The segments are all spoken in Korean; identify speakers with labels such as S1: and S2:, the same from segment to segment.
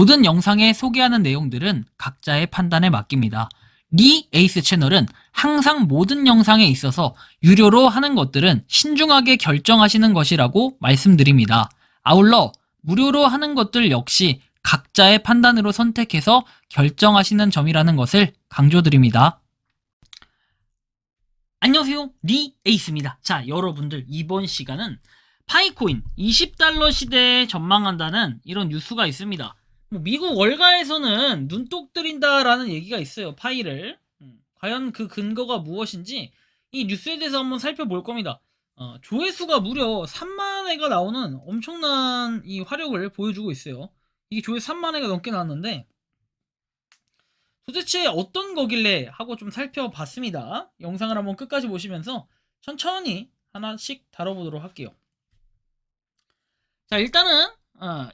S1: 모든 영상에 소개하는 내용들은 각자의 판단에 맡깁니다. 리 에이스 채널은 항상 모든 영상에 있어서 유료로 하는 것들은 신중하게 결정하시는 것이라고 말씀드립니다. 아울러 무료로 하는 것들 역시 각자의 판단으로 선택해서 결정하시는 점이라는 것을 강조드립니다. 안녕하세요, 리 에이스입니다. 자, 여러분들 이번 시간은 파이코인 20달러 시대에 전망한다는 이런 뉴스가 있습니다. 미국 월가에서는 눈독 들인다라는 얘기가 있어요. 파이를. 과연 그 근거가 무엇인지 이 뉴스에 대해서 한번 살펴볼 겁니다. 조회수가 무려 3만 회가 나오는 엄청난 이 화력을 보여주고 있어요. 이게 조회수 3만 회가 넘게 나왔는데 도대체 어떤 거길래 하고 좀 살펴봤습니다. 영상을 한번 끝까지 보시면서 천천히 하나씩 다뤄보도록 할게요. 자, 일단은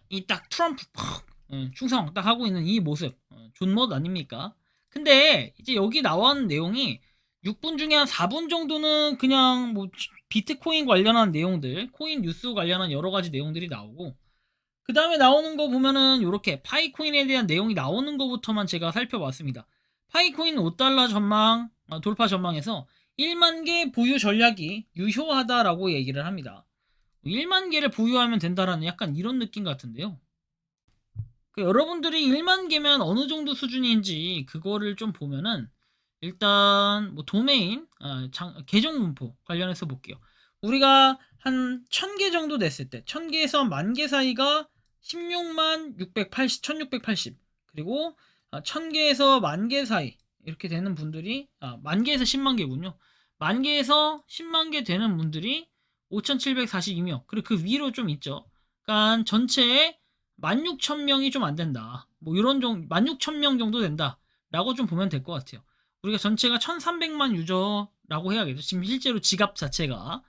S1: 이 딱 트럼프 충성 딱 하고 있는 이 모습 존멋 아닙니까? 근데 이제 여기 나온 내용이 6분 중에 한 4분 정도는 그냥 뭐 비트코인 관련한 내용들, 코인 뉴스 관련한 여러 가지 내용들이 나오고, 그 다음에 나오는 거 보면은 이렇게 파이코인에 대한 내용이 나오는 것부터만 제가 살펴봤습니다. 파이코인 5달러 전망, 돌파 전망에서 1만 개 보유 전략이 유효하다라고 얘기를 합니다. 1만 개를 보유하면 된다라는 약간 이런 느낌 같은데요. 여러분들이 1만 개면 어느 정도 수준인지 그거를 좀 보면은 일단 뭐 도메인, 계정 분포 관련해서 볼게요. 우리가 한 1000개 정도 됐을 때 1000개에서 10,000개 사이가 16만 680, 1680, 그리고 1000개에서 10,000개 사이 이렇게 되는 분들이 10,000개에서 10만 개군요. 10,000개에서 10만 개 되는 분들이 5,742명, 그리고 그 위로 좀 있죠. 그러니까 전체에 16,000명이 좀 안 된다. 뭐 이런 정도, 16,000명 정도 된다. 라고 좀 보면 될 것 같아요. 우리가 전체가 1,300만 유저라고 해야겠죠. 지금 실제로 지갑 자체가.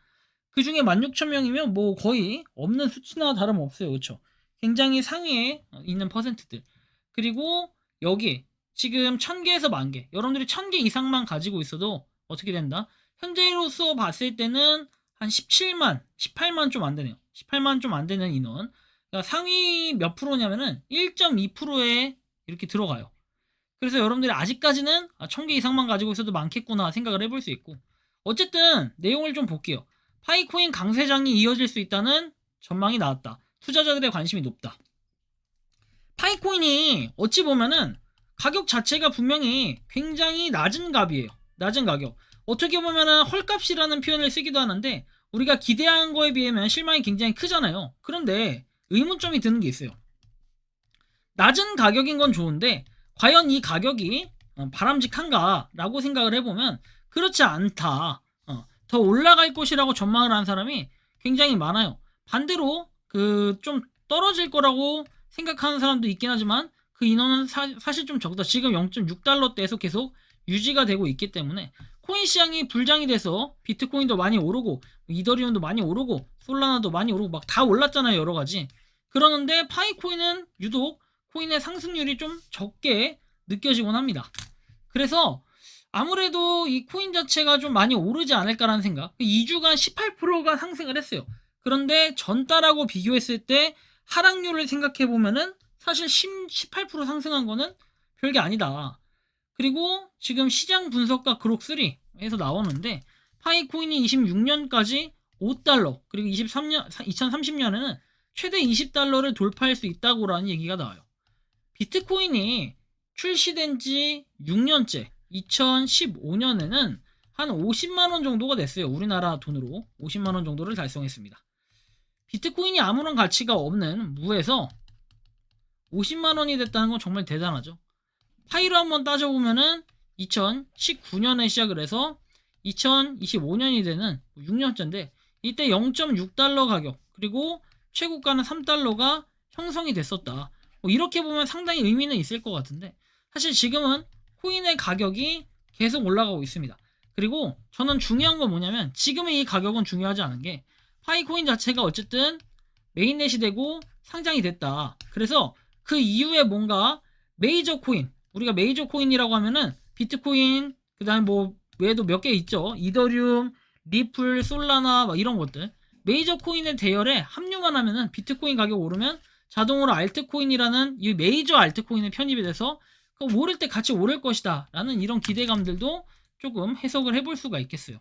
S1: 그 중에 16,000명이면 뭐 거의 없는 수치나 다름없어요. 그렇죠? 굉장히 상위에 있는 퍼센트들. 그리고 여기 지금 1,000개에서 10,000개. 여러분들이 1,000개 이상만 가지고 있어도 어떻게 된다? 현재로서 봤을 때는 한 17만, 18만 좀 안 되네요. 18만 좀 안 되는 인원. 그러니까 상위 몇 프로냐면은 1.2%에 이렇게 들어가요. 그래서 여러분들이 아직까지는 1,000개 이상만 가지고 있어도 많겠구나 생각을 해볼 수 있고, 어쨌든 내용을 좀 볼게요. 파이코인 강세장이 이어질 수 있다는 전망이 나왔다. 투자자들의 관심이 높다. 파이코인이 어찌 보면은 가격 자체가 분명히 굉장히 낮은 값이에요. 낮은 가격. 어떻게 보면은 헐값이라는 표현을 쓰기도 하는데, 우리가 기대한 거에 비하면 실망이 굉장히 크잖아요. 그런데 의문점이 드는 게 있어요. 낮은 가격인 건 좋은데 과연 이 가격이 바람직한가 라고 생각을 해보면 그렇지 않다. 더 올라갈 것이라고 전망을 하는 사람이 굉장히 많아요. 반대로 그 좀 떨어질 거라고 생각하는 사람도 있긴 하지만 그 인원은 사실 좀 적다. 지금 0.6달러대에서 계속 유지가 되고 있기 때문에 코인 시장이 불장이 돼서 비트코인도 많이 오르고 이더리움도 많이 오르고 솔라나도 많이 오르고 막 다 올랐잖아요. 여러 가지. 그러는데 파이코인은 유독 코인의 상승률이 좀 적게 느껴지곤 합니다. 그래서 아무래도 이 코인 자체가 좀 많이 오르지 않을까라는 생각. 2주간 18%가 상승을 했어요. 그런데 전달하고 비교했을 때 하락률을 생각해 보면은 사실 18% 상승한 거는 별게 아니다. 그리고 지금 시장 분석가 그록3에서 나오는데 파이코인이 26년까지 5달러, 그리고 2030년에는 최대 20달러를 돌파할 수 있다고라는 얘기가 나와요. 비트코인이 출시된 지 6년째 2015년에는 한 50만원 정도가 됐어요. 우리나라 돈으로 50만원 정도를 달성했습니다. 비트코인이 아무런 가치가 없는 무에서 50만원이 됐다는 건 정말 대단하죠. 파이로 한번 따져보면은 2019년에 시작을 해서 2025년이 되는 6년째인데 이때 0.6달러 가격, 그리고 최고가는 3달러가 형성이 됐었다. 이렇게 보면 상당히 의미는 있을 것 같은데 사실 지금은 코인의 가격이 계속 올라가고 있습니다. 그리고 저는 중요한 건 뭐냐면 지금의 이 가격은 중요하지 않은 게 파이코인 자체가 어쨌든 메인넷이 되고 상장이 됐다. 그래서 그 이후에 뭔가 메이저 코인, 우리가 메이저 코인이라고 하면은 비트코인, 그 다음에 뭐 외에도 몇 개 있죠. 이더리움, 리플, 솔라나 막 이런 것들. 메이저 코인의 대열에 합류만 하면은 비트코인 가격 오르면 자동으로 알트코인이라는 이 메이저 알트코인에 편입이 돼서 오를 때 같이 오를 것이다 라는 이런 기대감들도 조금 해석을 해볼 수가 있겠어요.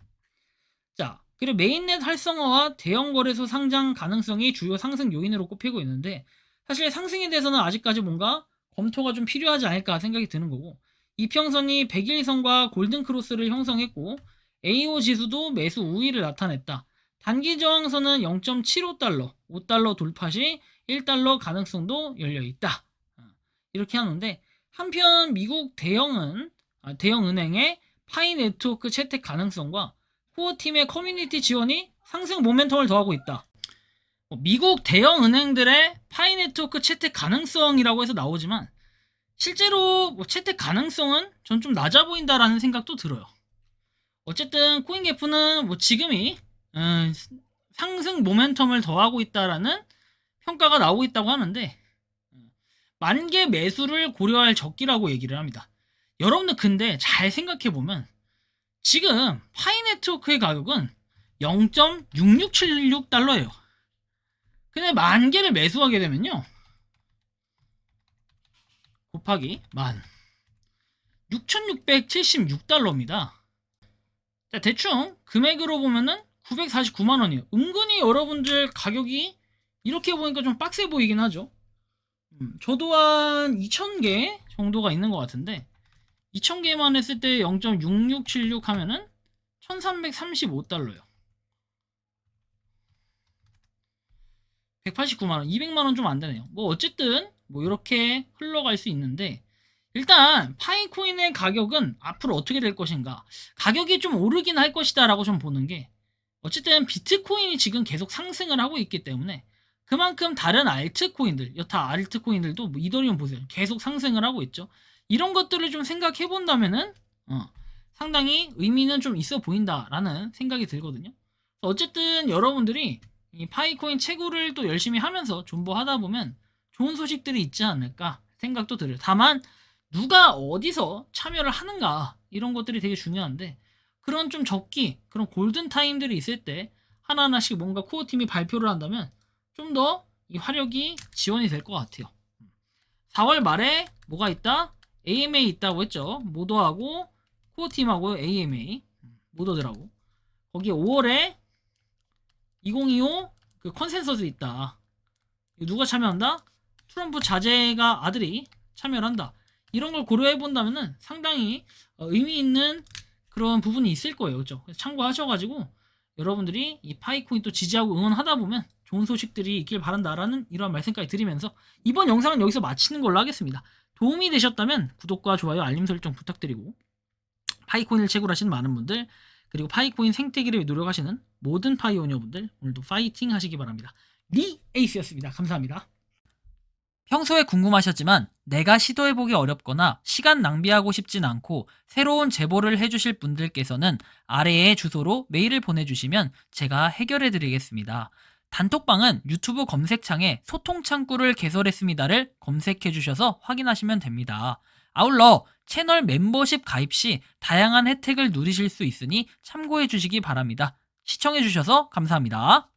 S1: 자, 그리고 메인넷 활성화와 대형 거래소 상장 가능성이 주요 상승 요인으로 꼽히고 있는데, 사실 상승에 대해서는 아직까지 뭔가 검토가 좀 필요하지 않을까 생각이 드는 거고, 이평선이 100일선과 골든크로스를 형성했고 AO 지수도 매수 우위를 나타냈다. 단기 저항선은 0.75달러, 5달러 돌파 시 1달러 가능성도 열려 있다. 이렇게 하는데, 한편 미국 대형은행의 파이 네트워크 채택 가능성과 코어팀의 커뮤니티 지원이 상승 모멘텀을 더하고 있다. 미국 대형은행들의 파이 네트워크 채택 가능성이라고 해서 나오지만 실제로 채택 가능성은 전 좀 낮아 보인다라는 생각도 들어요. 어쨌든 코인게프는 지금이 상승 모멘텀을 더하고 있다라는 평가가 나오고 있다고 하는데, 만개 매수를 고려할 적기라고 얘기를 합니다. 여러분들 근데 잘 생각해보면 지금 파이 네트워크의 가격은 0.6676달러예요. 근데 만 개를 매수하게 되면요, 곱하기 만 6676달러입니다. 자, 대충 금액으로 보면은 949만원이에요. 은근히 여러분들 가격이 이렇게 보니까 좀 빡세 보이긴 하죠. 저도 한 2000개 정도가 있는 것 같은데 2000개만 했을 때 0.6676 하면은 1335달러요. 189만원, 200만원 좀 안되네요. 어쨌든 이렇게 흘러갈 수 있는데, 일단 파이코인의 가격은 앞으로 어떻게 될 것인가, 가격이 좀 오르긴 할 것이다 라고 좀 보는 게, 어쨌든 비트코인이 지금 계속 상승을 하고 있기 때문에 그만큼 다른 알트코인들, 여타 알트코인들도 이더리움 보세요, 계속 상승을 하고 있죠. 이런 것들을 좀 생각해 본다면은 상당히 의미는 좀 있어 보인다라는 생각이 들거든요. 어쨌든 여러분들이 이 파이코인 채굴을 또 열심히 하면서 존버하다 보면 좋은 소식들이 있지 않을까 생각도 들어요. 다만 누가 어디서 참여를 하는가, 이런 것들이 되게 중요한데, 그런 좀 적기, 그런 골든타임들이 있을 때 하나하나씩 뭔가 코어팀이 발표를 한다면 좀 더 이 화력이 지원이 될 것 같아요. 4월 말에 뭐가 있다? AMA 있다고 했죠. 모더하고 코어팀하고 AMA, 모더들하고. 거기에 5월에 2025 그 컨센서스 있다. 누가 참여한다? 트럼프 자제가 아들이 참여를 한다. 이런 걸 고려해 본다면은 상당히 의미 있는 그런 부분이 있을 거예요. 그렇죠? 그래서 참고하셔가지고 여러분들이 이 파이코인 또 지지하고 응원하다 보면 좋은 소식들이 있길 바란다라는 이러한 말씀까지 드리면서 이번 영상은 여기서 마치는 걸로 하겠습니다. 도움이 되셨다면 구독과 좋아요, 알림 설정 부탁드리고, 파이코인을 채굴하시는 많은 분들, 그리고 파이코인 생태계를 위해 노력하시는 모든 파이오니어분들, 오늘도 파이팅 하시기 바랍니다. 리에이스였습니다. 감사합니다. 평소에 궁금하셨지만 내가 시도해보기 어렵거나 시간 낭비하고 싶진 않고 새로운 제보를 해주실 분들께서는 아래의 주소로 메일을 보내주시면 제가 해결해드리겠습니다. 단톡방은 유튜브 검색창에 소통창구를 개설했습니다를 검색해주셔서 확인하시면 됩니다. 아울러 채널 멤버십 가입 시 다양한 혜택을 누리실 수 있으니 참고해주시기 바랍니다. 시청해주셔서 감사합니다.